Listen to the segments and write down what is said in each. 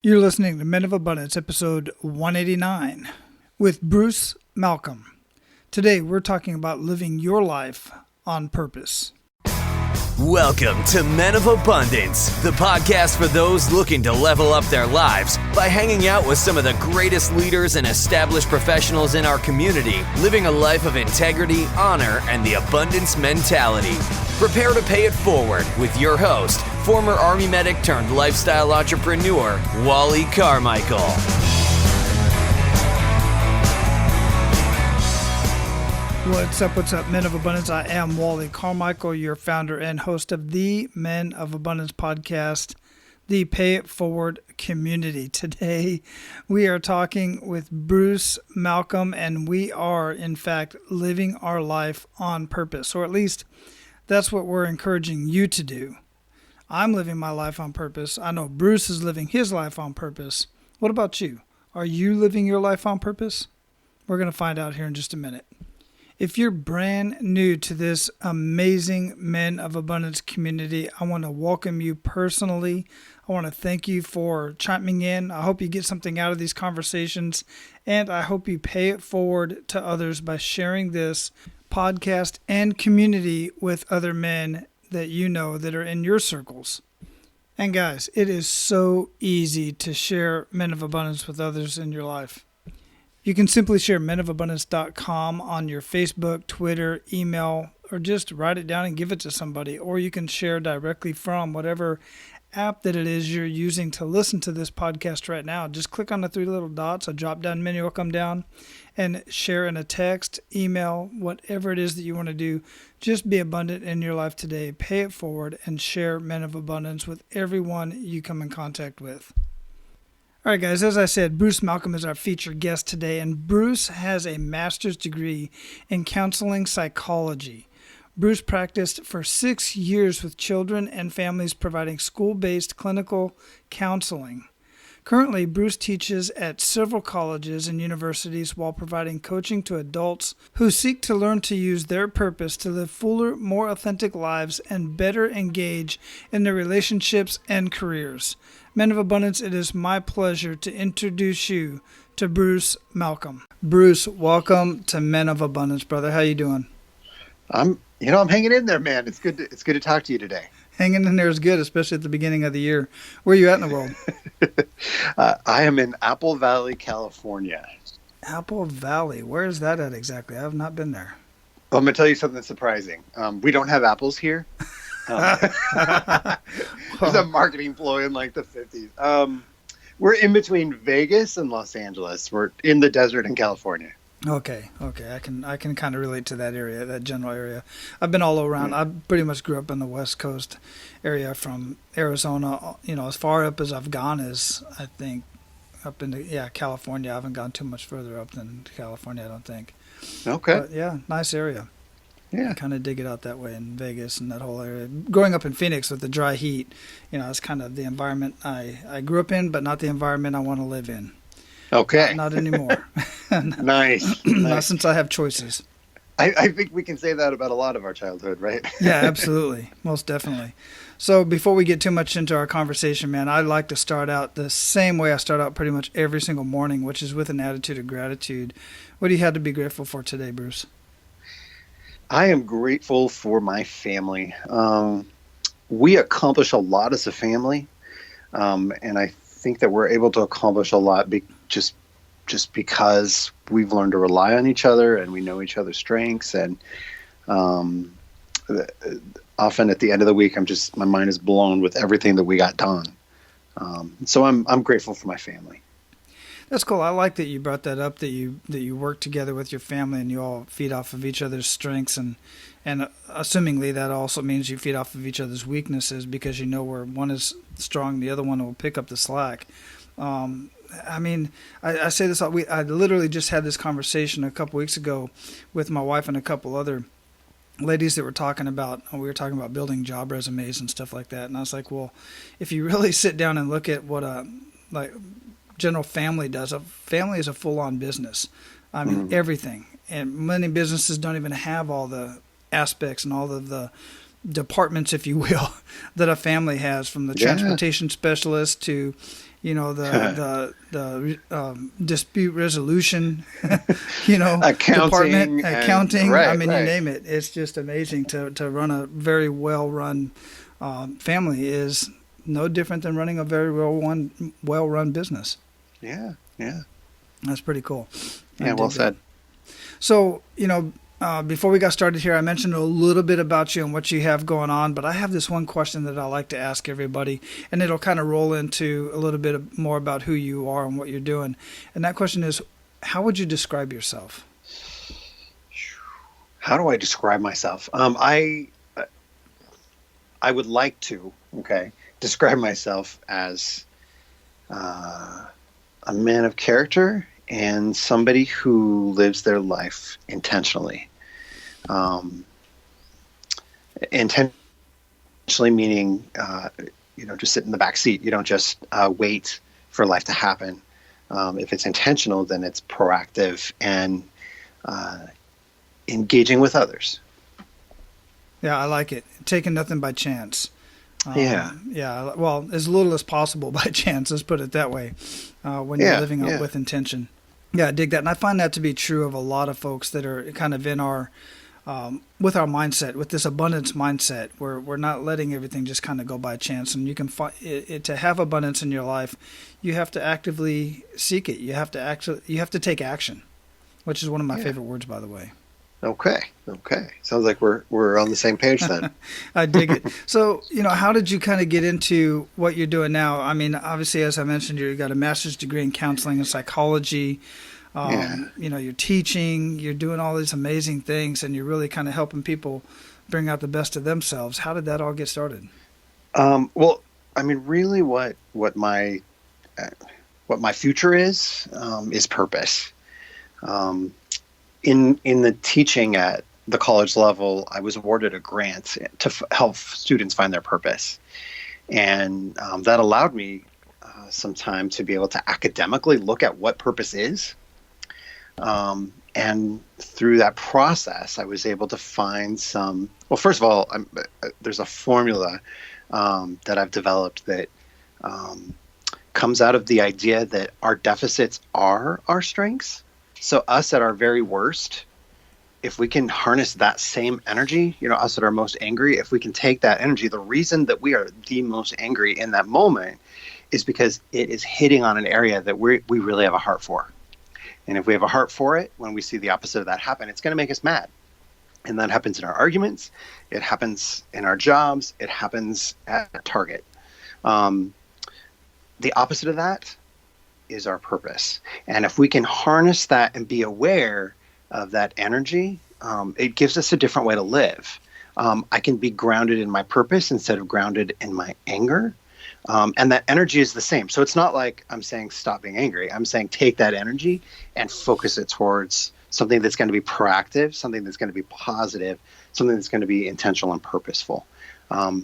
You're listening to Men of Abundance, episode 189, with Bruce Malcolm. Today, we're talking about living your life on purpose. Welcome to Men of Abundance, the podcast for those looking to level up their lives by hanging out with some of the greatest leaders and established professionals in our community, living a life of integrity, honor, and the abundance mentality. Prepare to pay it forward with your host, former Army medic turned lifestyle entrepreneur, Wally Carmichael. What's up, Men of Abundance? I am Wally Carmichael, your founder and host of the Men of Abundance podcast, the Pay It Forward community. Today, we are talking with Bruce Malcolm, and we are, in fact, living our life on purpose, or at least that's what we're encouraging you to do. I'm living my life on purpose. I know Bruce is living his life on purpose. What about you? Are you living your life on purpose? We're going to find out here in just a minute. If you're brand new to this amazing Men of Abundance community, I want to welcome you personally. I want to thank you for chiming in. I hope you get something out of these conversations, and I hope you pay it forward to others by sharing this podcast and community with other men that you know that are in your circles. And guys, it is so easy to share Men of Abundance with others in your life. You can simply share menofabundance.com on your Facebook, Twitter, email, or just write it down and give it to somebody. Or you can share directly from whatever app that it is you're using to listen to this podcast right now. Just click on the three little dots. A drop-down menu will come down, and share in a text, email, whatever it is that you want to do. Just be abundant in your life today. Pay it forward and share Men of Abundance with everyone you come in contact with. All right, guys, as I said, Bruce Malcolm is our featured guest today, and Bruce has a master's degree in counseling psychology. Bruce practiced for 6 years with children and families providing school-based clinical counseling. Currently, Bruce teaches at several colleges and universities while providing coaching to adults who seek to learn to use their purpose to live fuller, more authentic lives and better engage in their relationships and careers. Men of Abundance, it is my pleasure to introduce you to Bruce Malcolm. Bruce, welcome to Men of Abundance, brother. How you doing? I'm hanging in there, man. It's good to talk to you today. Hanging in there is good, especially at the beginning of the year. Where are you at in the world? I am in Apple Valley, California. Apple Valley. Where is that at exactly? I have not been there. Well, I'm going to tell you something surprising. We don't have apples here. There's a marketing ploy in like the 50s. We're in between Vegas and Los Angeles. We're in the desert in California. Okay. I can kind of relate to that area, that general area. I've been all around. I pretty much grew up in the West Coast area from Arizona, as far up as I've gone is, I think, up into, California. I haven't gone too much further up than California, I don't think. Okay. But yeah, nice area. Yeah. I kind of dig it out that way in Vegas and that whole area. Growing up in Phoenix with the dry heat, it's kind of the environment I grew up in, but not the environment I want to live in. Okay. Not anymore. Nice. Not since I have choices. I think we can say that about a lot of our childhood, right? Yeah, absolutely. Most definitely. So before we get too much into our conversation, man, I'd like to start out the same way I start out pretty much every single morning, which is with an attitude of gratitude. What do you have to be grateful for today, Bruce? I am grateful for my family. We accomplish a lot as a family, and I think that we're able to accomplish a lot just because we've learned to rely on each other and we know each other's strengths. And often at the end of the week, my mind is blown with everything that we got done. So I'm grateful for my family. That's cool. I like that you brought that up, that you work together with your family and you all feed off of each other's strengths, and assumingly that also means you feed off of each other's weaknesses, because where one is strong, the other one will pick up the slack. I say this, I literally just had this conversation a couple weeks ago with my wife and a couple other ladies that we were talking about building job resumes and stuff like that. And I was like, well, if you really sit down and look at what general family does, a family is a full-on business. I mean, everything. And many businesses don't even have all the aspects and all of the departments, if you will, that a family has, from the transportation specialist to the dispute resolution, Accounting, department, accounting. I mean, you right. name it. It's just amazing to run a very well run family is no different than running a very well run business. Yeah, yeah, That's pretty cool. yeah. Well said. So, before we got started here, I mentioned a little bit about you and what you have going on, but I have this one question that I like to ask everybody, and it'll kind of roll into a little bit more about who you are and what you're doing. And that question is, how would you describe yourself? How do I describe myself? I would like to, describe myself as a man of character and somebody who lives their life intentionally. Intentionally meaning, just sit in the back seat. You don't just wait for life to happen. If it's intentional, then it's proactive and engaging with others. Yeah, I like it. Taking nothing by chance. Yeah. Yeah. Well, as little as possible by chance. Let's put it that way. When you're living out with intention. Yeah, I dig that, and I find that to be true of a lot of folks that are kind of in our, with our mindset, with this abundance mindset, where we're not letting everything just kind of go by chance. And you can find it to have abundance in your life, you have to actively seek it. You have to take action, which is one of my favorite words, by the way. Okay. Sounds like we're on the same page then. I dig it. So, how did you kind of get into what you're doing now? I mean, obviously, as I mentioned, you got a master's degree in counseling and psychology. You're teaching, you're doing all these amazing things, and you're really kind of helping people bring out the best of themselves. How did that all get started? Well, I mean, really what my future is purpose. In the teaching at the college level, I was awarded a grant to help students find their purpose. And that allowed me some time to be able to academically look at what purpose is. And through that process, I was able to find first of all, there's a formula that I've developed that comes out of the idea that our deficits are our strengths. So us at our very worst, if we can harness that same energy, us at our most angry, if we can take that energy, the reason that we are the most angry in that moment is because it is hitting on an area that we really have a heart for. And if we have a heart for it, when we see the opposite of that happen, it's going to make us mad. And that happens in our arguments. It happens in our jobs. It happens at Target. The opposite of that is our purpose. And if we can harness that and be aware of that energy, it gives us a different way to live. I can be grounded in my purpose instead of grounded in my anger. And that energy is the same. So it's not like I'm saying stop being angry. I'm saying take that energy and focus it towards something that's going to be proactive, something that's going to be positive, something that's going to be intentional and purposeful.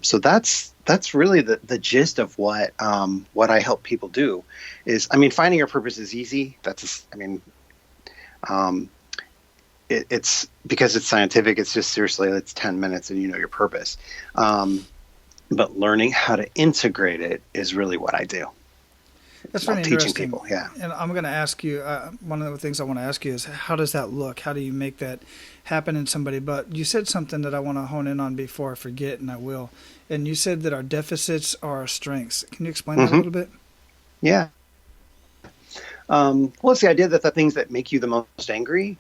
So that's really the gist of what I help people do is, finding your purpose is easy. It's because it's scientific. It's just seriously, it's 10 minutes and you know your purpose. But learning how to integrate it is really what I do. That's really teaching interesting. People, yeah. And I'm going to ask you, one of the things I want to ask you is, how does that look? How do you make that happen in somebody? But you said something that I want to hone in on before I forget, and I will. And you said that our deficits are our strengths. Can you explain that a little bit? Yeah. Well, it's the idea that the things that make you the most angry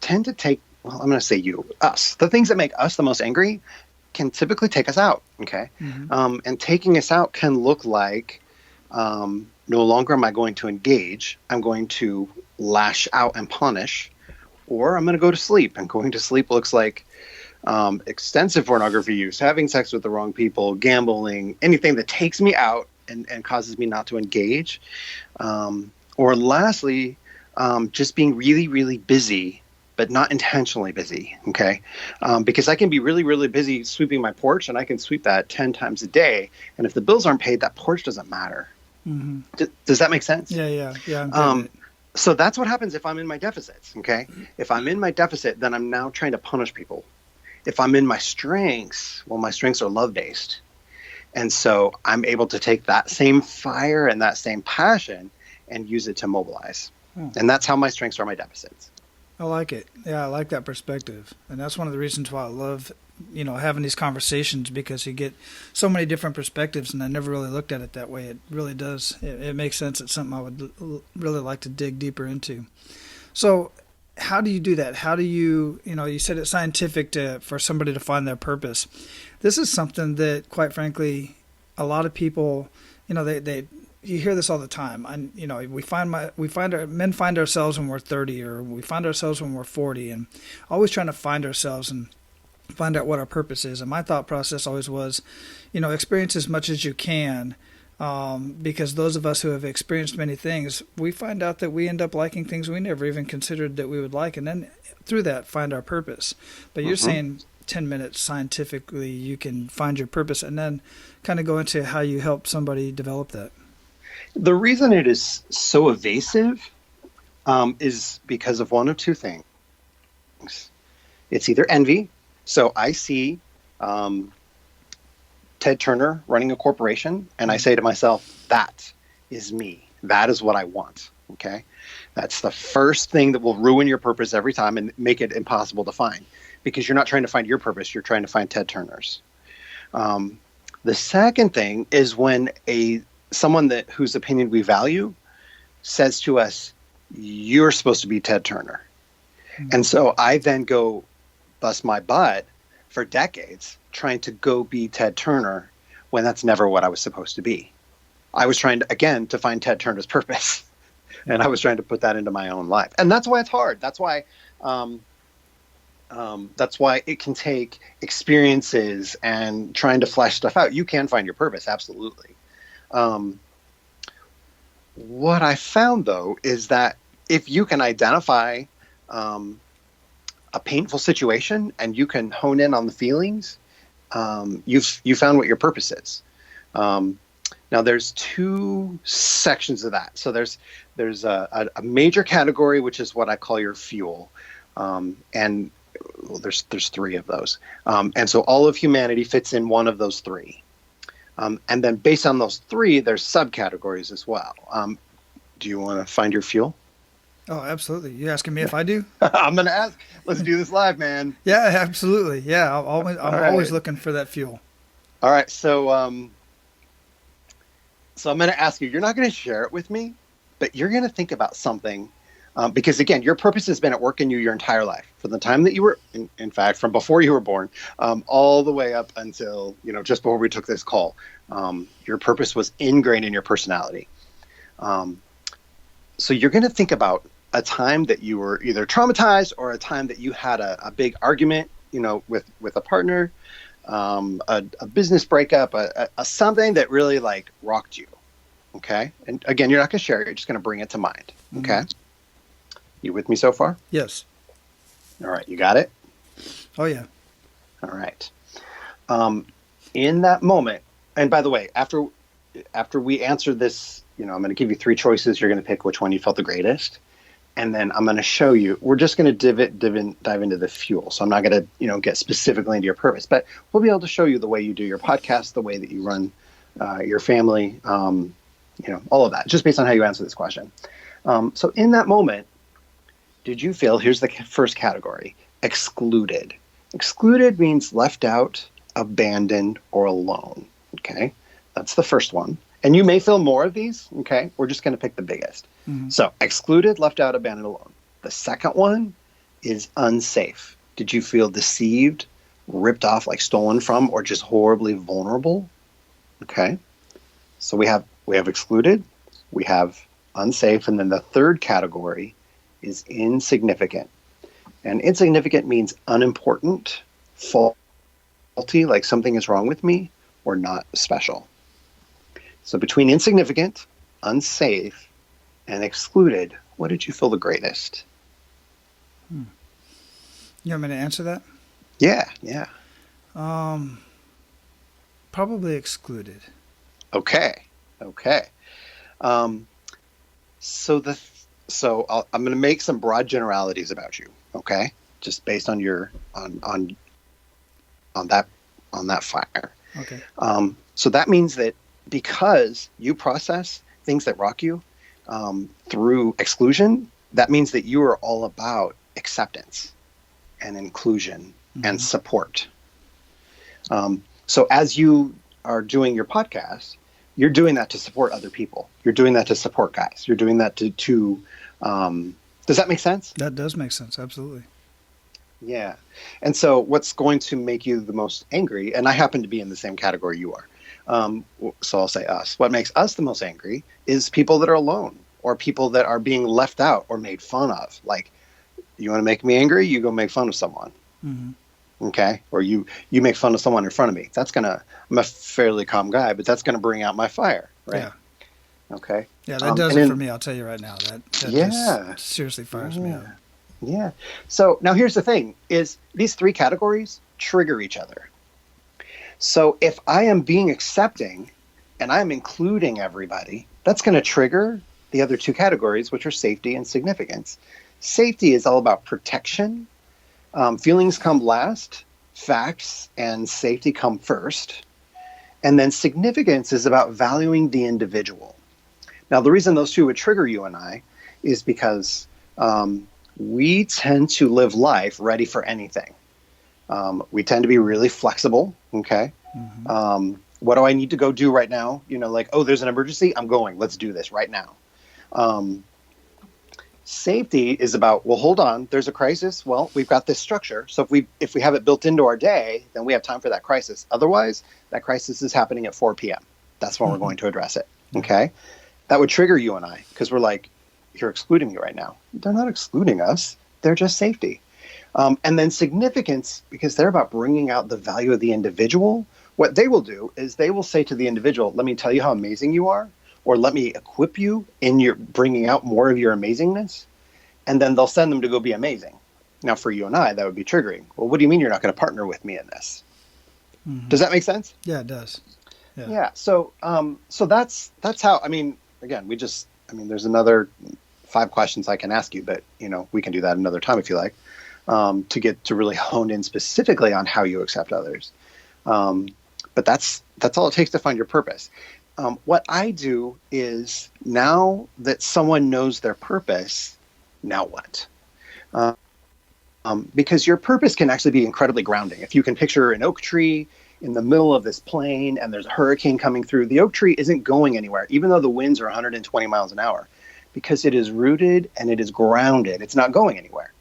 tend to take, I'm going to say us. The things that make us the most angry can typically take us out, okay? Mm-hmm. And taking us out can look like no longer am I going to engage. I'm going to lash out and punish, or I'm going to go to sleep. And going to sleep looks like extensive pornography use, having sex with the wrong people, gambling, anything that takes me out and causes me not to engage. Or lastly, just being really, really busy, but not intentionally busy, okay? Because I can be really, really busy sweeping my porch, and I can sweep that 10 times a day. And if the bills aren't paid, that porch doesn't matter. Mm-hmm. Does that make sense? Yeah. So that's what happens if I'm in my deficits, okay? If I'm in my deficit, then I'm now trying to punish people. If I'm in my strengths, well, my strengths are love-based. And so I'm able to take that same fire and that same passion and use it to mobilize. And that's how my strengths are my deficits. I like it. Yeah, I like that perspective. And that's one of the reasons why I love, having these conversations, because you get so many different perspectives, and I never really looked at it that way. It really does. It makes sense. It's something I would really like to dig deeper into. So how do you do that? How do you, you said it's scientific for somebody to find their purpose. This is something that, quite frankly, a lot of people, you hear this all the time. Men find ourselves when we're 30, or we find ourselves when we're 40, and always trying to find ourselves and find out what our purpose is. And my thought process always was, experience as much as you can, because those of us who have experienced many things, we find out that we end up liking things we never even considered that we would like, and then through that find our purpose. But you're saying 10 minutes scientifically you can find your purpose, and then kind of go into how you help somebody develop that. The reason it is so evasive is because of one of two things. It's either envy. So I see Ted Turner running a corporation, and I say to myself, that is me. That is what I want. Okay. That's the first thing that will ruin your purpose every time and make it impossible to find, because you're not trying to find your purpose. You're trying to find Ted Turner's. The second thing is when someone whose opinion we value says to us, you're supposed to be Ted Turner. Mm-hmm. And so I then go bust my butt for decades trying to go be Ted Turner when that's never what I was supposed to be. I was trying to, again, to find Ted Turner's purpose. And I was trying to put that into my own life. And that's why it's hard. That's why it can take experiences and trying to flesh stuff out. You can find your purpose, absolutely. What I found, though, is that if you can identify a painful situation and you can hone in on the feelings, you found what your purpose is. Now, there's two sections of that. So there's a major category, which is what I call your fuel, and there's three of those, and so all of humanity fits in one of those three. And then based on those three, there's subcategories as well. Do you want to find your fuel? Oh, absolutely. You asking me if I do? I'm going to ask. Let's do this live, man. Yeah, absolutely. Yeah, I'm always looking for that fuel. All right. So I'm going to ask you, you're not going to share it with me, but you're going to think about something. Because again, your purpose has been at work in you your entire life, from the time that you were, in fact, from before you were born, all the way up until, just before we took this call. Your purpose was ingrained in your personality. So you're going to think about a time that you were either traumatized or a time that you had a big argument, with a partner, a business breakup, a something that really rocked you. Okay. And again, you're not going to share it. You're just going to bring it to mind. Okay. Mm-hmm. You with me so far? Yes. All right. You got it? Oh, yeah. All right. In that moment, and by the way, after we answer this, I'm going to give you three choices. You're going to pick which one you felt the greatest. And then I'm going to show you, we're just going to dive into the fuel. So I'm not going to, get specifically into your purpose, but we'll be able to show you the way you do your podcast, the way that you run your family, all of that, just based on how you answer this question. So in that moment, did you feel, here's the first category, excluded. Excluded means left out, abandoned, or alone. Okay, that's the first one. And you may feel more of these. Okay, we're just going to pick the biggest. Mm-hmm. So excluded, left out, abandoned, alone. The second one is unsafe. Did you feel deceived, ripped off, stolen from, or just horribly vulnerable? Okay, so we have excluded, we have unsafe, and then the third category is insignificant. And insignificant means unimportant, faulty, like something is wrong with me, or not special. So between insignificant, unsafe, and excluded, what did you feel the greatest? You want me to answer that? Yeah. Probably excluded. Okay. So I'm going to make some broad generalities about you. Okay, just based on your on that fire. Okay. So that means that because you process things that rock you through exclusion, that means that you are all about acceptance and inclusion and support. So as you are doing your podcast, you're doing that to support other people. You're doing that to support guys. You're doing that to does that make sense? That does make sense. Absolutely. Yeah. And so what's going to make you the most angry, and I happen to be in the same category you are. So I'll say us. What makes us the most angry is people that are alone or people that are being left out or made fun of. Like, you want to make me angry? You go make fun of someone. Okay. Or you make fun of someone in front of me. I'm a fairly calm guy, but that's going to bring out my fire. Right. Yeah. Okay. Yeah, that does it for me. I'll tell you right now. That just seriously fires me up. Yeah. So now here's the thing: is these three categories trigger each other. So if I am being accepting and I'm including everybody, that's going to trigger the other two categories, which are safety and significance. Safety is all about protection. Feelings come last. Facts and safety come first. And then significance is about valuing the individual. Now, the reason those two would trigger you and I is because we tend to live life ready for anything. We tend to be really flexible. Okay. What do I need to go do right now? Like, oh, there's an emergency. I'm going. Let's do this right now. Safety is about, well, hold on. There's a crisis. Well, we've got this structure. So if we have it built into our day, then we have time for that crisis. Otherwise, that crisis is happening at 4 p.m. That's when we're going to address it. Okay. That would trigger you and I, because we're like, you're excluding me right now. They're not excluding us. They're just safety. And then significance, because they're about bringing out the value of the individual. What they will do is they will say to the individual, let me tell you how amazing you are, or let me equip you in your bringing out more of your amazingness. And then they'll send them to go be amazing. Now, for you and I, that would be triggering. Well, what do you mean you're not going to partner with me in this? Does that make sense? Yeah, it does. Yeah. So that's how, again, there's another 5 questions I can ask you, but we can do that another time if you like, to get to really hone in specifically on how you accept others. But that's all it takes to find your purpose. What I do is, now that someone knows their purpose, now what? Because your purpose can actually be incredibly grounding. If you can picture an oak tree in the middle of this plain and there's a hurricane coming through, the oak tree isn't going anywhere, even though the winds are 120 miles an hour, because it is rooted and it is grounded. It's not going anywhere.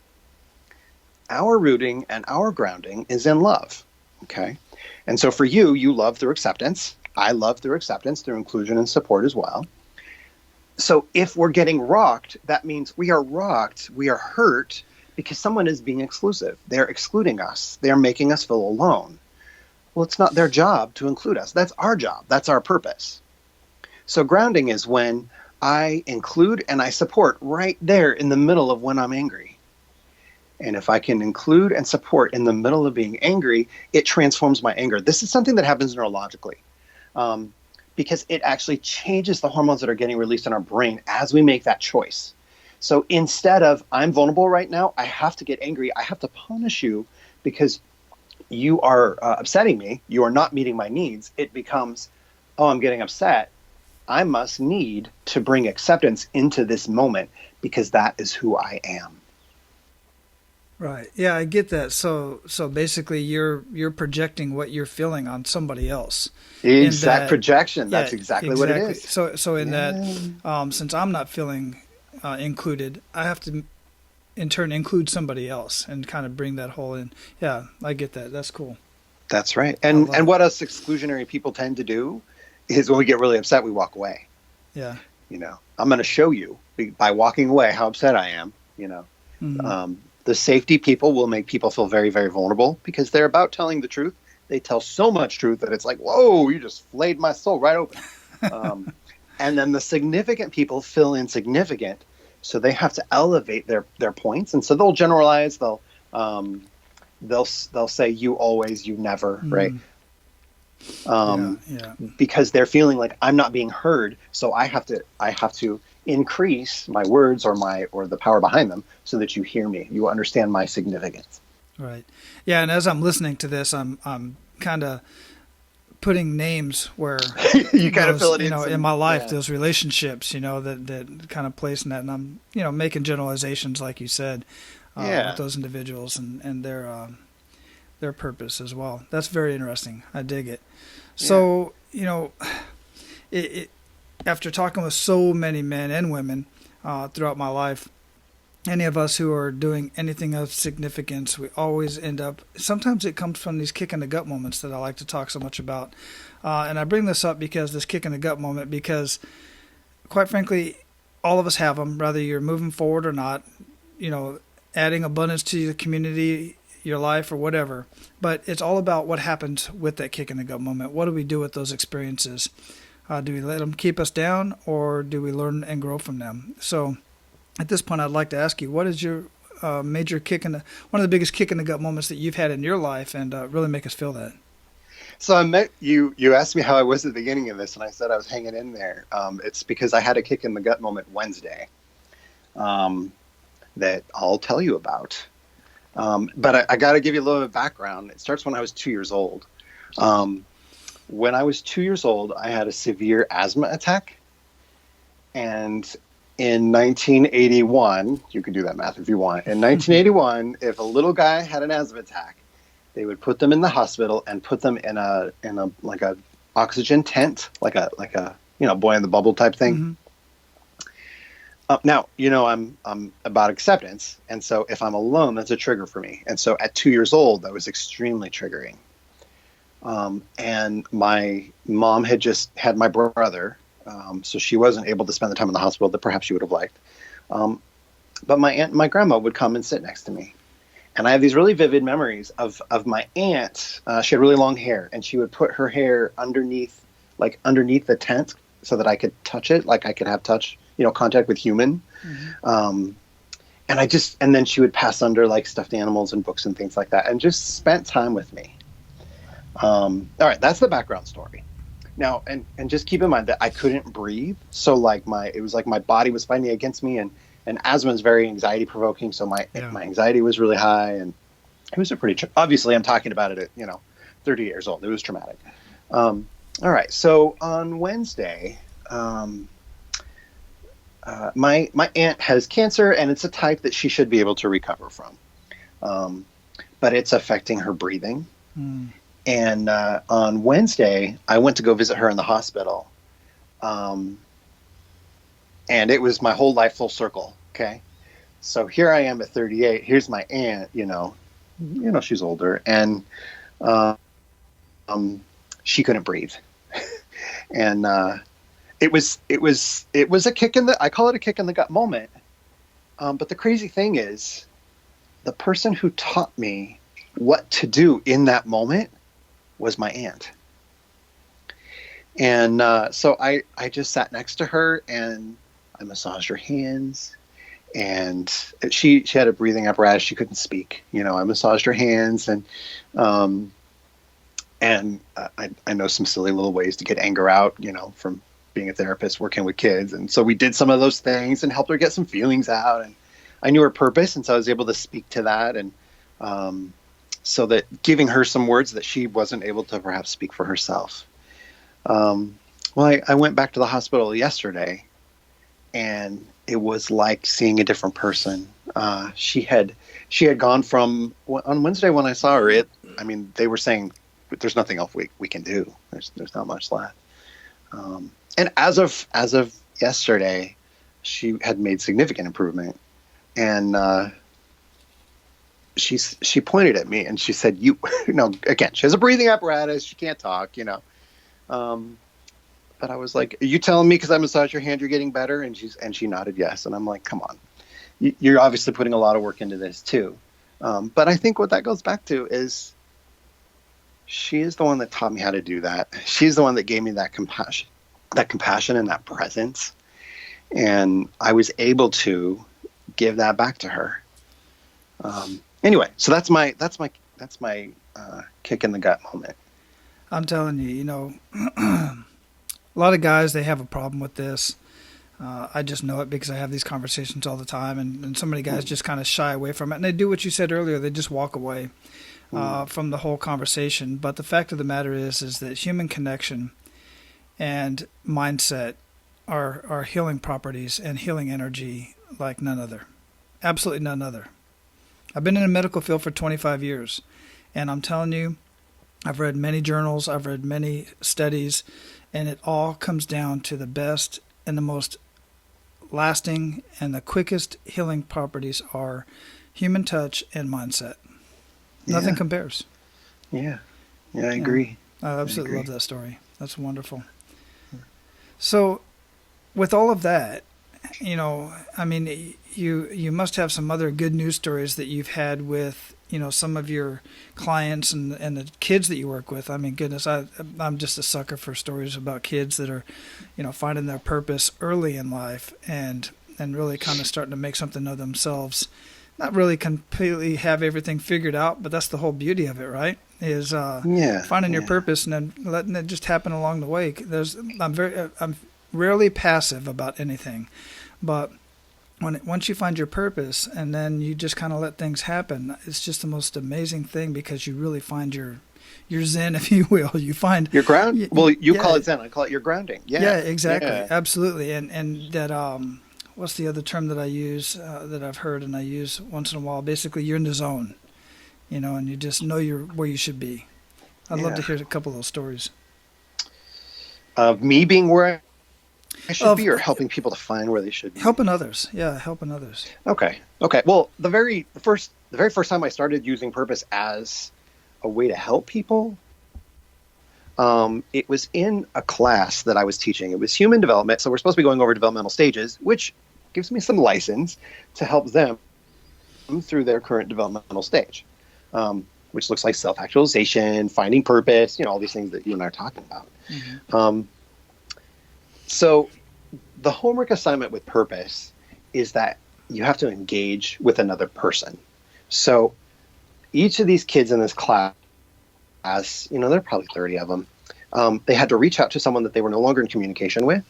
Our rooting and our grounding is in love. Okay. And so for you love through acceptance. I love through acceptance, through inclusion and support as well. So if we're getting rocked, that means we are rocked, we are hurt because someone is being exclusive. They're excluding us. They're making us feel alone. Well, it's not their job to include us. That's our job. That's our purpose. So grounding is when I include and I support right there in the middle of when I'm angry. And if I can include and support in the middle of being angry, it transforms my anger. This is something that happens neurologically. Because it actually changes the hormones that are getting released in our brain as we make that choice. So instead of, I'm vulnerable right now, I have to get angry, I have to punish you because you are upsetting me, you are not meeting my needs, it becomes, oh, I'm getting upset. I must need to bring acceptance into this moment because that is who I am. Right. Yeah, I get that. So basically you're projecting what you're feeling on somebody else. Exact projection. That's exactly what it is. So in that, since I'm not feeling included, I have to in turn include somebody else and kind of bring that whole in. Yeah, I get that. That's cool. That's right. And what us exclusionary people tend to do is when we get really upset, we walk away. Yeah. I'm going to show you by walking away how upset I am. The safety people will make people feel very, very vulnerable because they're about telling the truth. They tell so much truth that it's like, whoa, you just flayed my soul right open. And then the significant people feel insignificant. So they have to elevate their points. And so they'll generalize. They'll say you always, you never, right? Because they're feeling like I'm not being heard. So I have to increase my words or the power behind them so that you hear me, you understand my significance. Right. Yeah. And as I'm listening to this, I'm kind of putting names where you kind of those, fill it you in. know, some- in my life, yeah. those relationships, you know, that kind of placing that, and I'm, you know, making generalizations like you said, Yeah. with those individuals and their purpose as well. That's very interesting. I dig it. So, you know, after talking with so many men and women throughout my life, any of us who are doing anything of significance, we always end up, sometimes it comes from these kick in the gut moments that I like to talk so much about. And I bring this up because this kick in the gut moment, because quite frankly, all of us have them, whether you're moving forward or not, you know, adding abundance to the community, your life, or whatever. But it's all about what happens with that kick in the gut moment. What do we do with those experiences? Do we let them keep us down, or do we learn and grow from them? So at this point, I'd like to ask you, what is your major one of the biggest kick in the gut moments that you've had in your life, and really make us feel that? So I met you. You asked me how I was at the beginning of this, and I said I was hanging in there. It's because I had a kick in the gut moment Wednesday that I'll tell you about. But I got to give you a little bit of background. It starts when I was 2 years old. When I was 2 years old, I had a severe asthma attack, and in 1981, you can do that math if you want. In 1981, if a little guy had an asthma attack, they would put them in the hospital and put them in a like a oxygen tent, like a you know, boy in the bubble type thing. Mm-hmm. Now, you know, I'm about acceptance, and so if I'm alone, that's a trigger for me. And so at 2 years old, that was extremely triggering. And my mom had just had my brother. So she wasn't able to spend the time in the hospital that perhaps she would have liked. But my aunt and my grandma would come and sit next to me. And I have these really vivid memories of my aunt. She had really long hair, and she would put her hair underneath the tent so that I could touch it, like I could have contact with human. Mm-hmm. And then she would pass under like stuffed animals and books and things like that, and just spent time with me. All right, that's the background story. Now, and just keep in mind that I couldn't breathe. So it was like my body was fighting against me, and asthma is very anxiety provoking. So my anxiety was really high, and it was obviously I'm talking about it at, 30 years old. It was traumatic. All right. So on Wednesday, my aunt has cancer, and it's a type that she should be able to recover from. But it's affecting her breathing. Mm. And on Wednesday, I went to go visit her in the hospital. And it was my whole life full circle. Okay. So here I am at 38. Here's my aunt, she's older, and she couldn't breathe. And it was a kick I call it a kick in the gut moment. But the crazy thing is, the person who taught me what to do in that moment was my aunt. And so I just sat next to her, and I massaged her hands, and she had a breathing apparatus. She couldn't speak. I massaged her hands, and I know some silly little ways to get anger out, from being a therapist, working with kids. And so we did some of those things and helped her get some feelings out. And I knew her purpose, and so I was able to speak to that. And so that giving her some words that she wasn't able to perhaps speak for herself. I went back to the hospital yesterday, and it was like seeing a different person. She had gone from, on Wednesday when I saw her, they were saying there's nothing else we can do. There's not much left. And as of yesterday, she had made significant improvement. And she pointed at me and she said, again, she has a breathing apparatus. She can't talk, but I was like, are you telling me because I massaged your hand, you're getting better? And she nodded yes. And I'm like, come on, you're obviously putting a lot of work into this too. But I think what that goes back to is she is the one that taught me how to do that. She's the one that gave me that compassion and that presence. And I was able to give that back to her. Anyway, so that's my kick in the gut moment. I'm telling you, a lot of guys, they have a problem with this. I just know it because I have these conversations all the time, and so many guys just kind of shy away from it, and they do what you said earlier. They just walk away. from the whole conversation. But the fact of the matter is that human connection and mindset are healing properties and healing energy like none other. Absolutely none other. I've been in the medical field for 25 years, and I'm telling you, I've read many journals, I've read many studies, and it all comes down to the best and the most lasting and the quickest healing properties are human touch and mindset. Nothing compares. Yeah. Yeah, I agree. I absolutely love that story. That's wonderful. So with all of that, I mean, you must have some other good news stories that you've had with, some of your clients and the kids that you work with. I mean, goodness, I'm just a sucker for stories about kids that are, finding their purpose early in life and really kind of starting to make something of themselves. Not really completely have everything figured out, but that's the whole beauty of it, right? Is finding your purpose and then letting it just happen along the way. I'm rarely passive about anything, but once you find your purpose and then you just kind of let things happen, it's just the most amazing thing because you really find your zen, if you will. You find your ground. Well, you call it zen. I call it your grounding. Yeah, exactly, absolutely. And that what's the other term that I use that I've heard and I use once in a while? Basically, you're in the zone, and you just know you're where you should be. I'd love to hear a couple of those stories. Of me being where I should be, or helping people to find where they should be? Helping others. Yeah, helping others. Okay. Well, the very first time I started using purpose as a way to help people, it was in a class that I was teaching. It was human development, so we're supposed to be going over developmental stages, which gives me some license to help them through their current developmental stage, which looks like self-actualization, finding purpose, all these things that you and I are talking about. Mm-hmm. So the homework assignment with purpose is that you have to engage with another person. So each of these kids in this class, there are probably 30 of them, they had to reach out to someone that they were no longer in communication with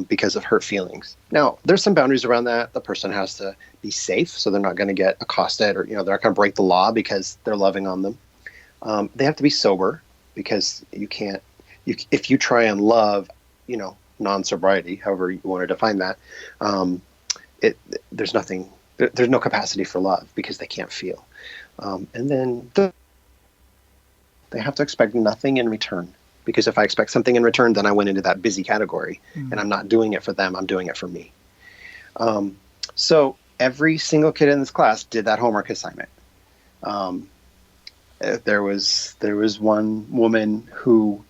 because of hurt feelings. Now, there's some boundaries around that. The person has to be safe, so they're not going to get accosted or, they're not going to break the law because they're loving on them. They have to be sober because if you try and love, non-sobriety, however you want to define that, there's no capacity for love because they can't feel. And then they have to expect nothing in return, because if I expect something in return, then I went into that busy category, and I'm not doing it for them, I'm doing it for me. So every single kid in this class did that homework assignment. There was one woman who,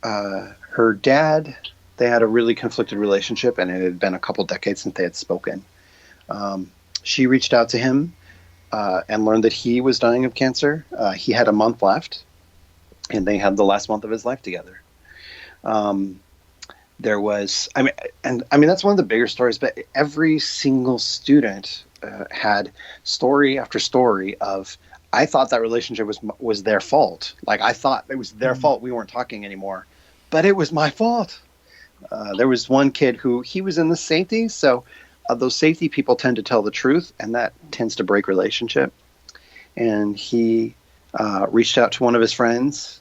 her dad, they had a really conflicted relationship, and it had been a couple decades since they had spoken. She reached out to him and learned that he was dying of cancer. He had a month left, and they had the last month of his life together. There was, that's one of the bigger stories, but every single student had story after story of, I thought that relationship was their fault. Like, I thought it was their fault we weren't talking anymore, but it was my fault. There was one kid who, he was in the safety, so those safety people tend to tell the truth, and that tends to break relationship. And he reached out to one of his friends.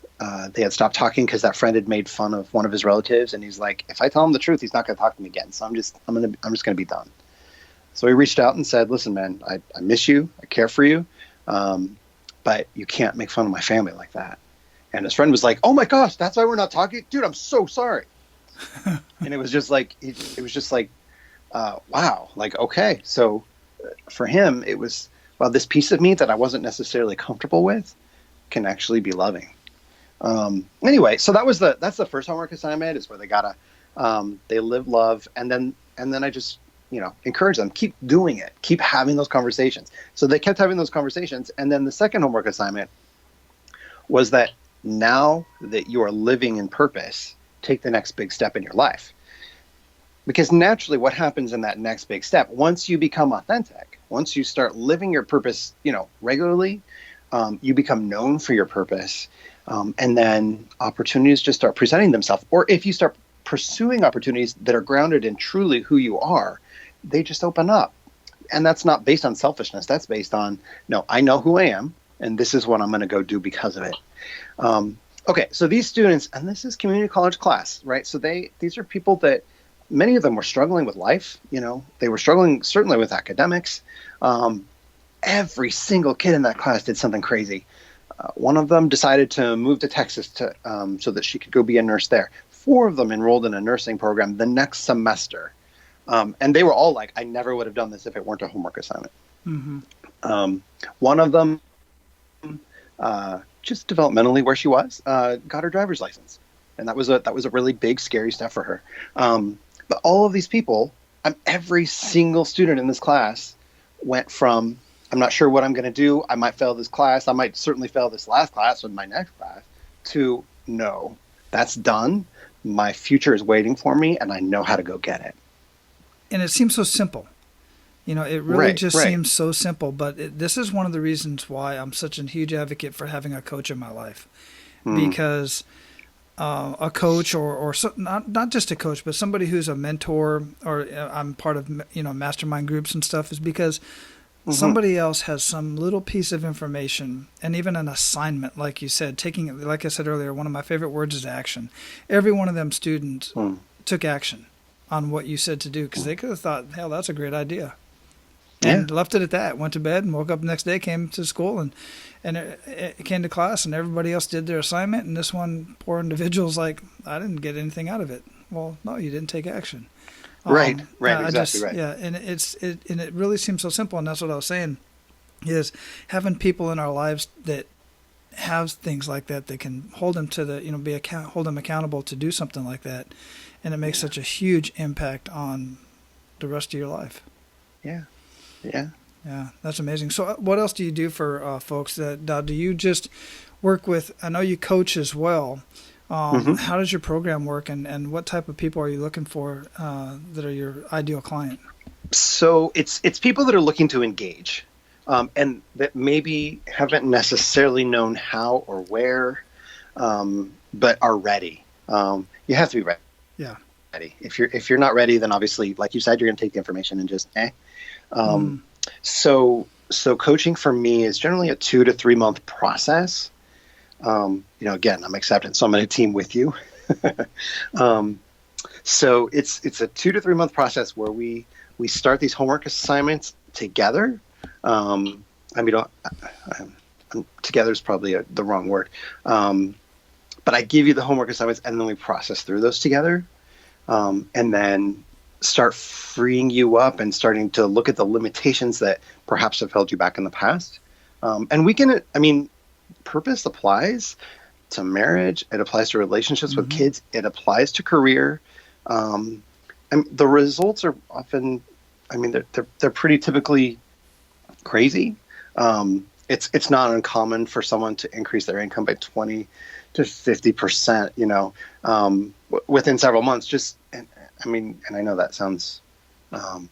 They had stopped talking because that friend had made fun of one of his relatives, and he's like, if I tell him the truth, he's not going to talk to me again. So I'm just going to be done. So he reached out and said, listen, man, I miss you. I care for you. But you can't make fun of my family like that. And his friend was like, oh my gosh, that's why we're not talking? Dude, I'm so sorry. And it was just like, wow, like, okay. So for him, it was, well, this piece of me that I wasn't necessarily comfortable with can actually be loving. Anyway, so that's the first homework assignment, is where they gotta, they live love. And then I just, encourage them, keep doing it, keep having those conversations. So they kept having those conversations. And then the second homework assignment was that now that you are living in purpose, take the next big step in your life. Because naturally what happens in that next big step, once you become authentic, once you start living your purpose, regularly, you become known for your purpose. And then opportunities just start presenting themselves. Or if you start pursuing opportunities that are grounded in truly who you are, they just open up. And that's not based on selfishness. That's based on, no, I know who I am, and this is what I'm going to go do because of it. Okay, so these students, and this is community college class, right? So these are people that many of them were struggling with life. They were struggling certainly with academics. Every single kid in that class did something crazy. One of them decided to move to Texas so that she could go be a nurse there. 4 of them enrolled in a nursing program the next semester. And they were all like, I never would have done this if it weren't a homework assignment. Mm-hmm. One of them, just developmentally where she was, got her driver's license. And that was a really big, scary step for her. But all of these people, every single student in this class went from, I'm not sure what I'm going to do. I might fail this class. I might certainly fail this last class or my next class, to no, that's done. My future is waiting for me and I know how to go get it. And it seems so simple. It really seems so simple, but this is one of the reasons why I'm such a huge advocate for having a coach in my life. Because a coach or not just a coach, but somebody who's a mentor, or I'm part of, mastermind groups and stuff, is because somebody else has some little piece of information, and even an assignment, like you said, like I said earlier, one of my favorite words is action. Every one of them students took action on what you said to do, because they could have thought, hell, that's a great idea. And left it at that, went to bed and woke up the next day, came to school and it came to class, and everybody else did their assignment. And this one poor individual's like, I didn't get anything out of it. Well, no, you didn't take action. Right, exactly right. Yeah, and it really seems so simple, and that's what I was saying, is having people in our lives that have things like that can hold them to hold them accountable to do something like that, and it makes such a huge impact on the rest of your life. Yeah, that's amazing. So what else do you do for folks? Do you just work with, I know you coach as well. How does your program work, and what type of people are you looking for that are your ideal client? So it's people that are looking to engage, and that maybe haven't necessarily known how or where, but are ready. You have to be ready. Yeah. Ready. If you're not ready, then obviously, like you said, you're going to take the information and just So coaching for me is generally a 2 to 3 month process. Again, I'm accepting, so I'm in a team with you. So it's a 2 to 3 month process where we start these homework assignments together. Together is probably the wrong word. But I give you the homework assignments, and then we process through those together. And then start freeing you up and starting to look at the limitations that perhaps have held you back in the past. And purpose applies to marriage. It applies to relationships with kids. It applies to career. And the results are often, they're pretty typically crazy. It's not uncommon for someone to increase their income by 20 to 50%, within several months. And I know that sounds, that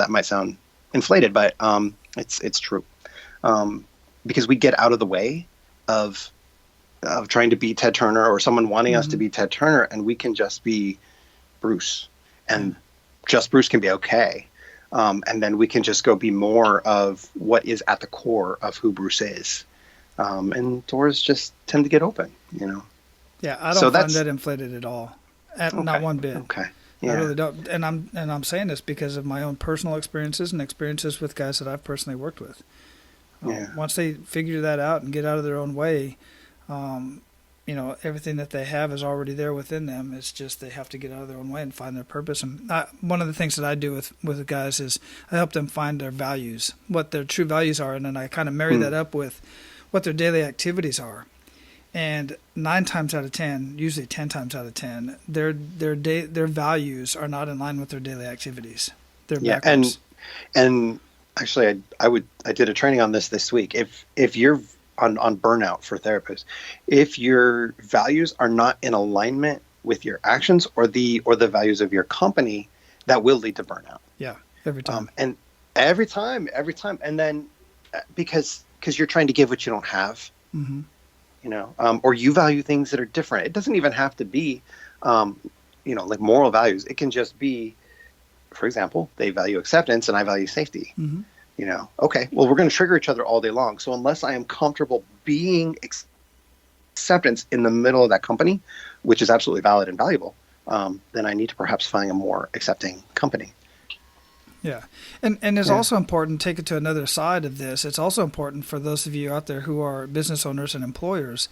might sound inflated, but it's true. Because we get out of the way of trying to be Ted Turner, or someone wanting us to be Ted Turner, and we can just be Bruce, and just Bruce can be okay. And then we can just go be more of what is at the core of who Bruce is. And doors just tend to get open, Yeah, I don't find that inflated at all. Not one bit. Okay. Yeah. I really don't. And I'm saying this because of my own personal experiences and experiences with guys that I've personally worked with. Once they figure that out and get out of their own way, everything that they have is already there within them. It's just they have to get out of their own way and find their purpose. And one of the things that I do with the guys is I help them find their values, what their true values are, and then I kind of marry that up with what their daily activities are. And 9 times out of 10, usually 10 times out of 10, their values are not in line with their daily activities. They're backwards. And actually, I did a training on this week. If you're on burnout for therapists, if your values are not in alignment with your actions or the values of your company, that will lead to burnout. Yeah, every time. And every time, and then because you're trying to give what you don't have. Mm-hmm. Or you value things that are different. It doesn't even have to be, like moral values. It can just be, for example, they value acceptance and I value safety. Mm-hmm. Okay, well, we're going to trigger each other all day long. So unless I am comfortable being acceptance in the middle of that company, which is absolutely valid and valuable, then I need to perhaps find a more accepting company. Yeah. And it's also important, take it to another side of this. It's also important for those of you out there who are business owners and employers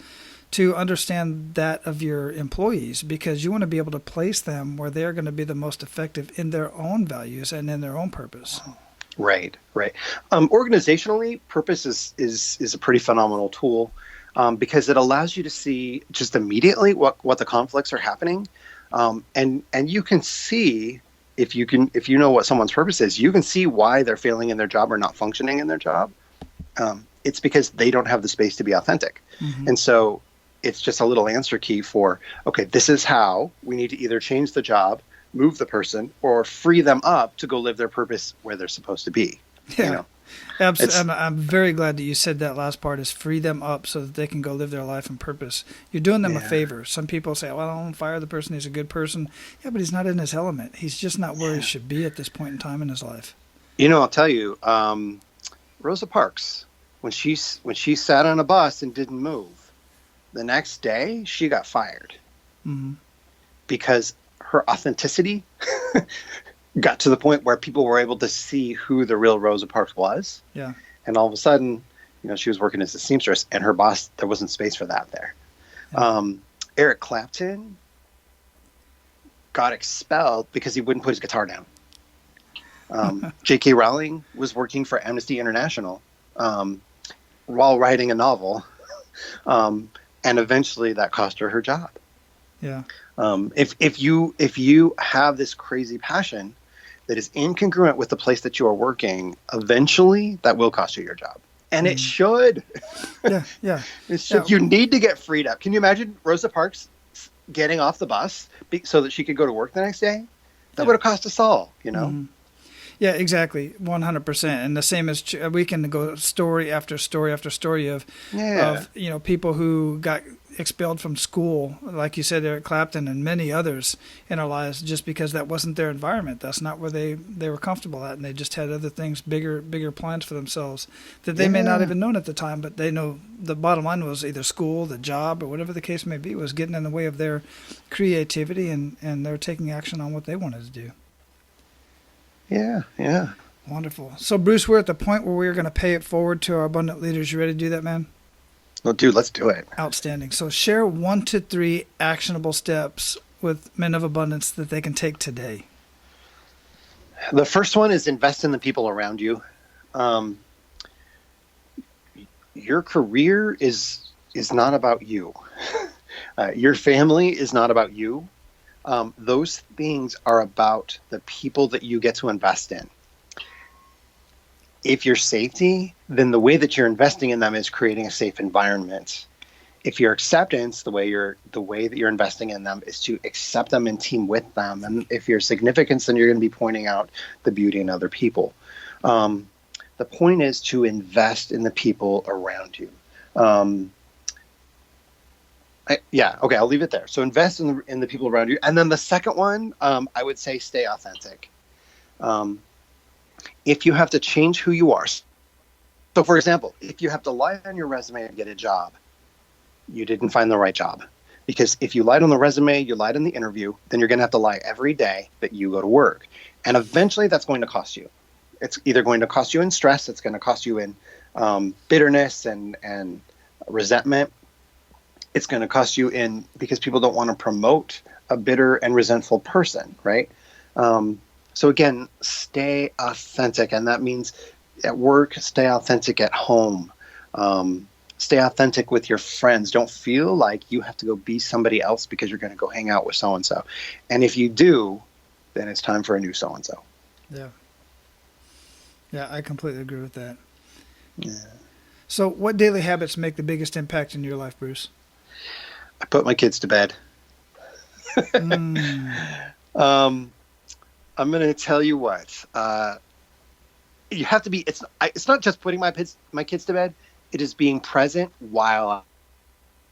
to understand that of your employees, because you want to be able to place them where they're going to be the most effective in their own values and in their own purpose. Right. Organizationally, purpose is a pretty phenomenal tool because it allows you to see just immediately what the conflicts are happening, and you can see if you know what someone's purpose is, you can see why they're failing in their job or not functioning in their job. It's because they don't have the space to be authentic, and so it's just a little answer key for, okay, this is how we need to either change the job, move the person, or free them up to go live their purpose where they're supposed to be. Yeah, absolutely. I'm very glad that you said that last part, is free them up so that they can go live their life in purpose. You're doing them a favor. Some people say, well, I don't fire the person, he's a good person. Yeah, but he's not in his element. He's just not where he should be at this point in time in his life. I'll tell you, Rosa Parks, when she sat on a bus and didn't move, the next day she got fired because her authenticity got to the point where people were able to see who the real Rosa Parks was. Yeah. And all of a sudden, she was working as a seamstress, and her boss, there wasn't space for that there. Yeah. Eric Clapton got expelled because he wouldn't put his guitar down. J.K. Rowling was working for Amnesty International while writing a novel, and eventually that cost her job. Yeah. If you have this crazy passion that is incongruent with the place that you are working, eventually that will cost you your job. And it should. Yeah. It should. You need to get freed up. Can you imagine Rosa Parks getting off the bus so that she could go to work the next day? That would have cost us all, Yeah, exactly. 100%. And the same as we can go story after story after story of people who got expelled from school, like you said, Eric Clapton and many others in our lives, just because that wasn't their environment. That's not where they were comfortable at, and they just had other things, bigger plans for themselves that they may not have even known at the time, but they know the bottom line was either school, the job, or whatever the case may be was getting in the way of their creativity, and they're taking action on what they wanted to do. Yeah. Wonderful. So, Bruce, we're at the point where we're going to pay it forward to our abundant leaders. You ready to do that, man? Well, dude, let's do it. Outstanding. So share 1 to 3 actionable steps with men of abundance that they can take today. The first one is invest in the people around you. Your career is not about you. Your family is not about you. Those things are about the people that you get to invest in. If you're safety, then the way that you're investing in them is creating a safe environment. If you're acceptance, the way that you're investing in them is to accept them and team with them. And if you're significance, then you're going to be pointing out the beauty in other people. The point is to invest in the people around you. Okay, I'll leave it there. So invest in the people around you. And then the second one, I would say stay authentic. If you have to change who you are. So for example, if you have to lie on your resume to get a job, you didn't find the right job. Because if you lied on the resume, you lied in the interview, then you're going to have to lie every day that you go to work. And eventually that's going to cost you. It's either going to cost you in stress, it's going to cost you in bitterness and resentment. It's going to cost you in because people don't want to promote a bitter and resentful person, right? So again, stay authentic. And that means at work, stay authentic at home. Stay authentic with your friends. Don't feel like you have to go be somebody else because you're going to go hang out with so-and-so. And if you do, then it's time for a new so-and-so. Yeah, I completely agree with that. Yeah. So what daily habits make the biggest impact in your life, Bruce? I put my kids to bed. I'm going to tell you what. You have to be. It's not just putting my kids to bed. It is being present while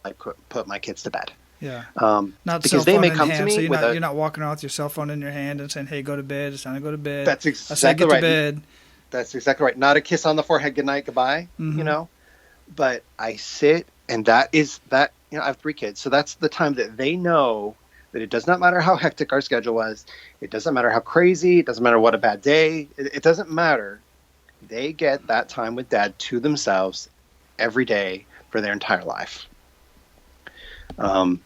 I put my kids to bed. Yeah. Not because they may come to me. So you're not walking around with your cell phone in your hand and saying, "Hey, go to bed. It's time to go to bed." That's exactly I say, get right. to bed. That's exactly right. Not a kiss on the forehead, good night, goodbye, Mm-hmm. but I sit, and I have 3 kids. So that's the time that they know that it does not matter how hectic our schedule was. It doesn't matter how crazy. It doesn't matter what a bad day. It doesn't matter. They get that time with dad to themselves every day for their entire life. And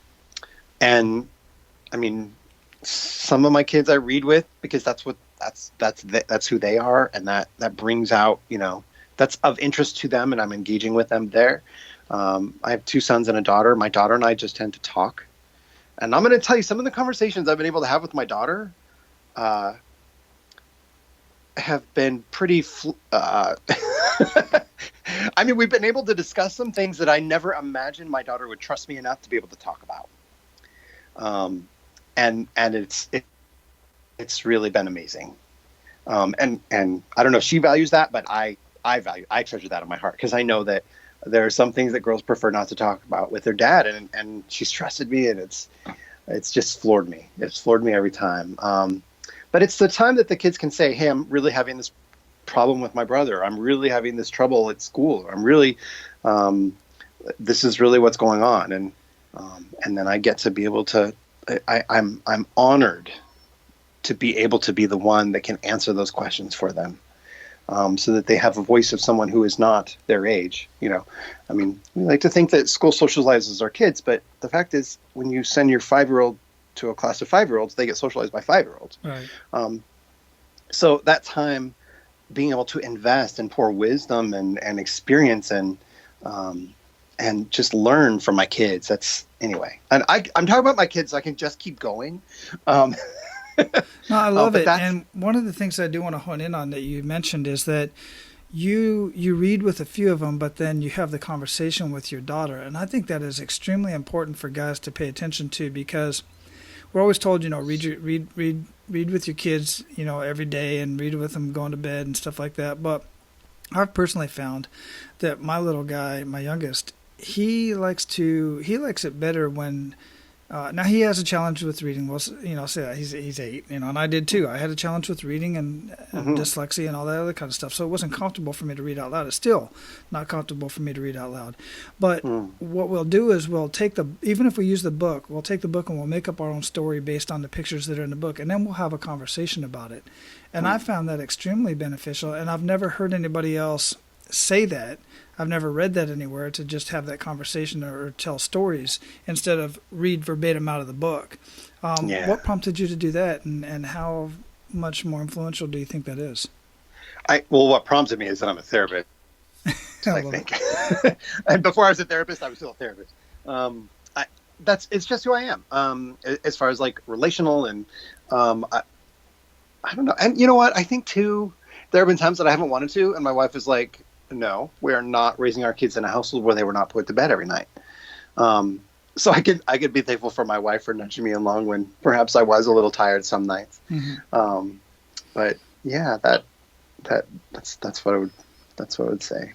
I mean, some of my kids I read with because that's who they are, and that brings out, that's of interest to them, and I'm engaging with them there. I have 2 sons and a daughter. My daughter and I just tend to talk, and I'm going to tell you some of the conversations I've been able to have with my daughter have been pretty. I mean, we've been able to discuss some things that I never imagined my daughter would trust me enough to be able to talk about. And it's really been amazing. And I don't know if she values that, but I treasure that in my heart, because I know that there are some things that girls prefer not to talk about with their dad, and she's trusted me, and it's just floored me. It's floored me every time. But it's the time that the kids can say, hey, I'm really having this problem with my brother. I'm really having this trouble at school. I'm really, this is really what's going on. And then I get to be able to, I'm honored to be able to be the one that can answer those questions for them, so that they have a voice of someone who is not their age. I mean, we like to think that school socializes our kids, but the fact is, when you send your 5-year-old to a class of 5-year-olds, they get socialized by 5-year-olds. Right. So that time, being able to invest and pour wisdom and experience and just learn from my kids. That's anyway. And I'm talking about my kids, so I can just keep going. No, I love it. And one of the things I do want to hone in on that you mentioned is that you read with a few of them, but then you have the conversation with your daughter. And I think that is extremely important for guys to pay attention to, because we're always told, read with your kids, every day, and read with them going to bed and stuff like that. But I've personally found that my little guy, my youngest, he likes it better when now he has a challenge with reading. Well, say that he's 8, and I did too. I had a challenge with reading and dyslexia and all that other kind of stuff. So it wasn't comfortable for me to read out loud. It's still not comfortable for me to read out loud. But what we'll do is even if we use the book, we'll take the book and we'll make up our own story based on the pictures that are in the book, and then we'll have a conversation about it. And I found that extremely beneficial, and I've never heard anybody else say that. I've never read that anywhere, to just have that conversation or tell stories instead of read verbatim out of the book. What prompted you to do that, and how much more influential do you think that is? What prompted me is that I'm a therapist, I think. And before I was a therapist, I was still a therapist. It's just who I am. As far as like relational, and I don't know. And you know what? I think too, there have been times that I haven't wanted to, and my wife is like, no, we are not raising our kids in a household where they were not put to bed every night. So I could be thankful for my wife for nudging me along when perhaps I was a little tired some nights. But yeah, that's what I would say.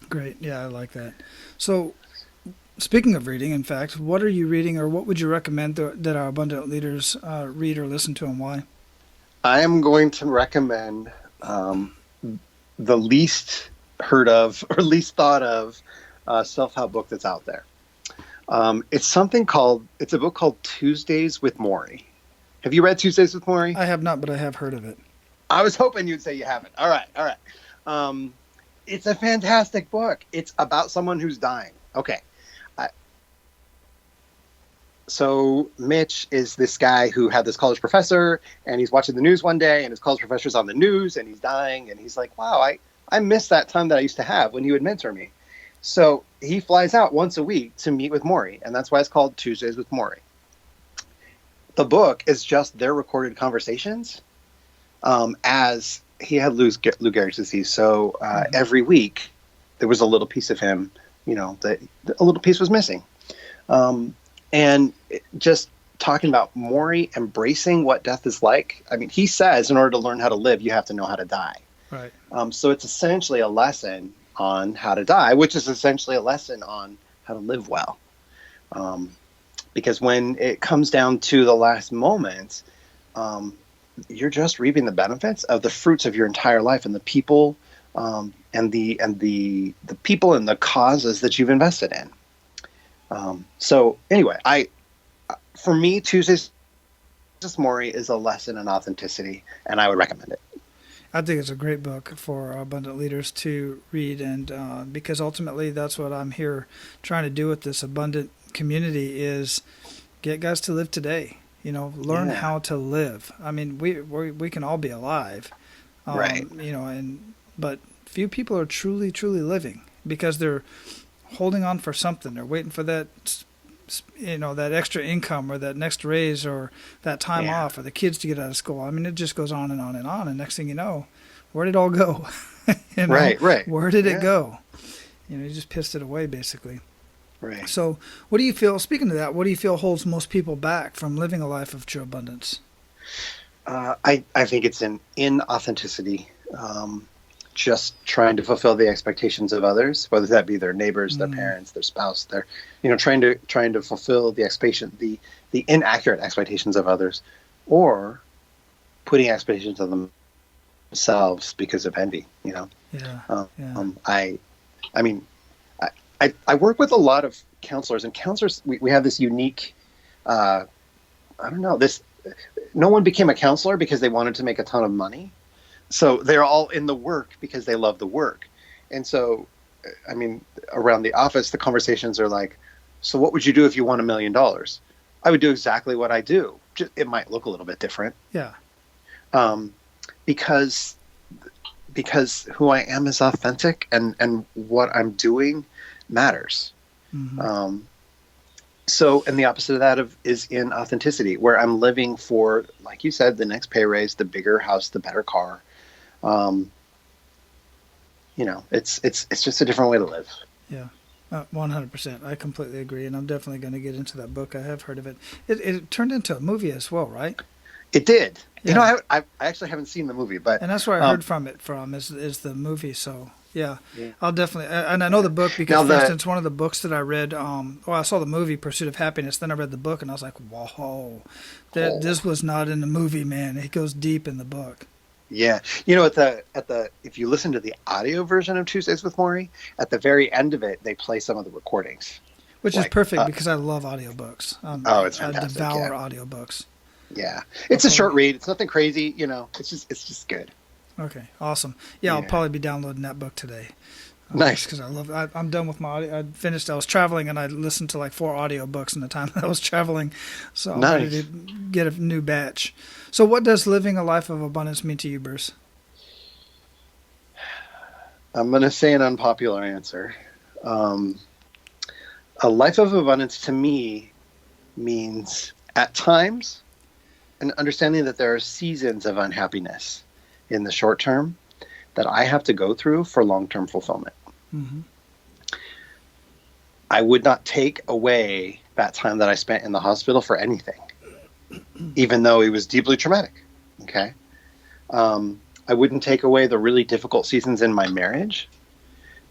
Great. Yeah, I like that. So speaking of reading, in fact, what are you reading, or what would you recommend that our abundant leaders read or listen to, and why? I am going to recommend the least heard of or least thought of self-help book that's out there. It's a book called Tuesdays with Morrie. Have you read Tuesdays with Morrie? I have not, but I have heard of it. I was hoping you'd say you haven't. All right. It's a fantastic book. It's about someone who's dying. Okay. So Mitch is this guy who had this college professor, and he's watching the news one day, and his college professor's on the news, and he's dying, and he's like, wow, I miss that time that I used to have when he would mentor me. So he flies out once a week to meet with Morrie, and that's why it's called Tuesdays with Morrie. The book is just their recorded conversations, as he had Lou Gehrig's disease. So every week there was a little piece of him, that a little piece was missing. And just talking about Morrie embracing what death is like. I mean, he says in order to learn how to live, you have to know how to die. Right. So it's essentially a lesson on how to die, which is essentially a lesson on how to live well. Because when it comes down to the last moments, you're just reaping the benefits of the fruits of your entire life and the people, and the people and the causes that you've invested in. So anyway, for me, Tuesdays with Maury is a lesson in authenticity, and I would recommend it. I think it's a great book for abundant leaders to read, and because ultimately that's what I'm here trying to do with this abundant community is get guys to live today. Learn how to live. I mean, we can all be alive, right? But few people are truly living because they're holding on for something. They're waiting for that, that extra income or that next raise or that time off or the kids to get out of school. I mean, it just goes on and on and on. And next thing you know, where did it all go? Right. Where did it go? You just pissed it away, basically. Right. So what do you feel, speaking of that, what do you feel holds most people back from living a life of true abundance? I think it's in inauthenticity. Just trying to fulfill the expectations of others, whether that be their neighbors, their parents, their spouse, their, trying to fulfill the inaccurate expectations of others, or putting expectations of themselves because of envy. I work with a lot of counselors, and counselors, we have this unique, no one became a counselor because they wanted to make a ton of money. So they're all in the work because they love the work. And so, around the office, the conversations are like, so what would you do if you won $1 million? I would do exactly what I do. It might look a little bit different. Yeah. Because who I am is authentic, and what I'm doing matters. Mm-hmm. And the opposite of that is in authenticity, where I'm living for, like you said, the next pay raise, the bigger house, the better car. It's just a different way to live. Yeah. 100%. I completely agree. And I'm definitely going to get into that book. I have heard of it. It turned into a movie as well, right? It did. Yeah. I actually haven't seen the movie, but. And that's where I heard is the movie. So yeah, I'll definitely, and I know the book because, for instance, one of the books that I read, I saw the movie Pursuit of Happiness, then I read the book and I was like, whoa, this was not in the movie, man. It goes deep in the book. Yeah. If you listen to the audio version of Tuesdays with Maury, at the very end of it, they play some of the recordings. Which is perfect because I love audiobooks. It's fantastic. I devour audiobooks. Yeah. It's a short read. It's nothing crazy, it's just good. Okay. Awesome. Yeah. I'll probably be downloading that book today. Nice. Because I'm done with my audio. I was traveling and I listened to like 4 audiobooks in the time that I was traveling. So I'm ready to get a new batch. So what does living a life of abundance mean to you, Bruce? I'm going to say an unpopular answer. A life of abundance to me means at times an understanding that there are seasons of unhappiness in the short term that I have to go through for long-term fulfillment. Mm-hmm. I would not take away that time that I spent in the hospital for anything, even though it was deeply traumatic. Okay. I wouldn't take away the really difficult seasons in my marriage,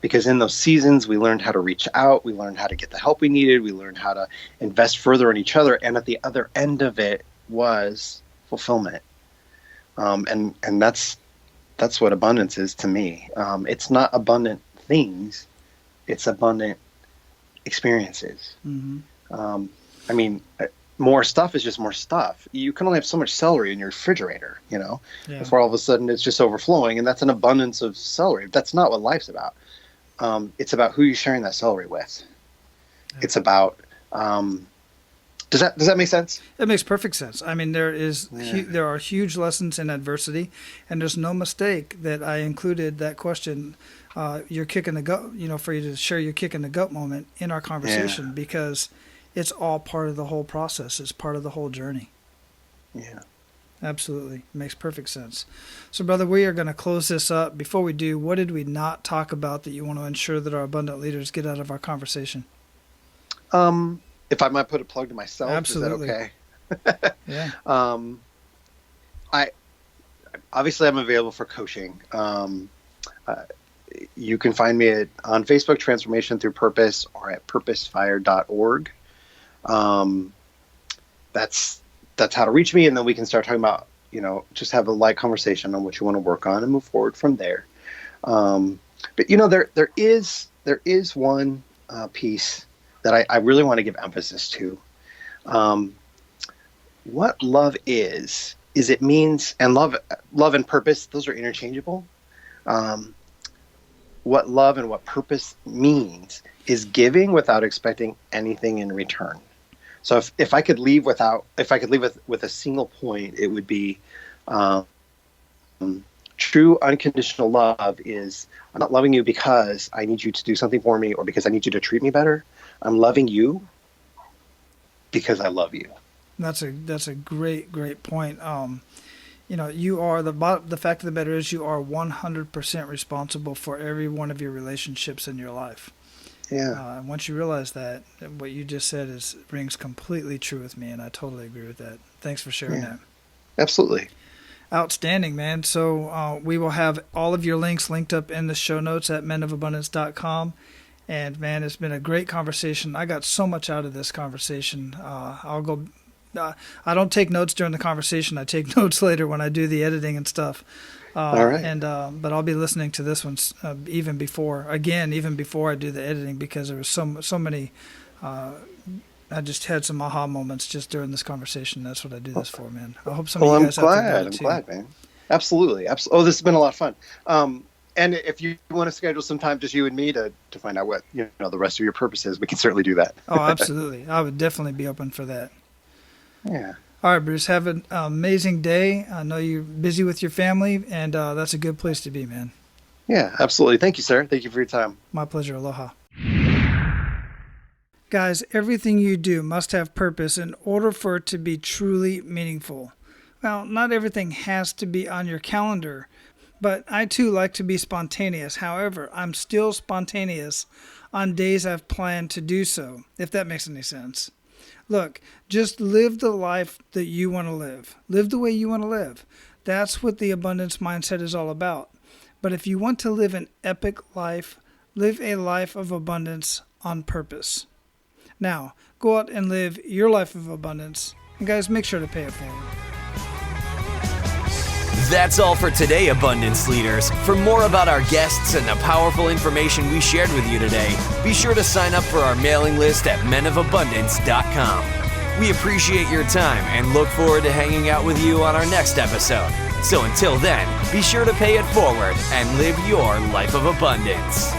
because in those seasons we learned how to reach out. We learned how to get the help we needed. We learned how to invest further in each other. And at the other end of it was fulfillment. And that's what abundance is to me. It's not abundant things. It's abundant experiences. Mm-hmm. More stuff is just more stuff. You can only have so much celery in your refrigerator, before all of a sudden it's just overflowing, and that's an abundance of celery. That's not what life's about. It's about who you're sharing that celery with. Yeah. It's about, does that make sense? It makes perfect sense. I mean, there are huge lessons in adversity, and there's no mistake that I included that question, your kick in the gut, for you to share your kick in the gut moment in our conversation, because it's all part of the whole process. It's part of the whole journey. Yeah. Absolutely. It makes perfect sense. So, brother, we are going to close this up. Before we do, what did we not talk about that you want to ensure that our abundant leaders get out of our conversation? If I might put a plug to myself, absolutely. Is that okay? Yeah. Obviously I'm available for coaching. You can find me on Facebook, Transformation Through Purpose, or at purposefire.org. That's how to reach me, and then we can start talking about just have a light conversation on what you want to work on and move forward from there. But there is one piece that I really want to give emphasis to. What love is it means, and love and purpose, those are interchangeable. What love and what purpose means is giving without expecting anything in return. So if I could leave with a single point, it would be true unconditional love is, I'm not loving you because I need you to do something for me or because I need you to treat me better. I'm loving you because I love you. That's a great point. You are the fact of the matter is you are 100% responsible for every one of your relationships in your life. Yeah. And once you realize that, what you just said rings completely true with me, and I totally agree with that. Thanks for sharing that. Absolutely. Outstanding, man. So we will have all of your links linked up in the show notes at menofabundance.com. And man, it's been a great conversation. I got so much out of this conversation. I don't take notes during the conversation. I take notes later when I do the editing and stuff. All right. But I'll be listening to this one even before I do the editing, because there was so many. I just had some aha moments just during this conversation. That's what I do this for, man. I hope some of you guys out there do it too. I'm glad, man. Absolutely. Oh, this has been a lot of fun. And if you want to schedule some time, just you and me, to find out what the rest of your purpose is, we can certainly do that. Oh, absolutely. I would definitely be open for that. Yeah. All right, Bruce. Have an amazing day. I know you're busy with your family, and that's a good place to be, man. Yeah, absolutely. Thank you, sir. Thank you for your time. My pleasure. Aloha. Guys, everything you do must have purpose in order for it to be truly meaningful. Well, not everything has to be on your calendar, but I too like to be spontaneous. However, I'm still spontaneous on days I've planned to do so, if that makes any sense. Look, just live the life that you want to live. Live the way you want to live. That's what the abundance mindset is all about. But if you want to live an epic life, live a life of abundance on purpose. Now, go out and live your life of abundance. And guys, make sure to pay it forward. That's all for today, Abundance Leaders. For more about our guests and the powerful information we shared with you today, be sure to sign up for our mailing list at menofabundance.com. We appreciate your time and look forward to hanging out with you on our next episode. So until then, be sure to pay it forward and live your life of abundance.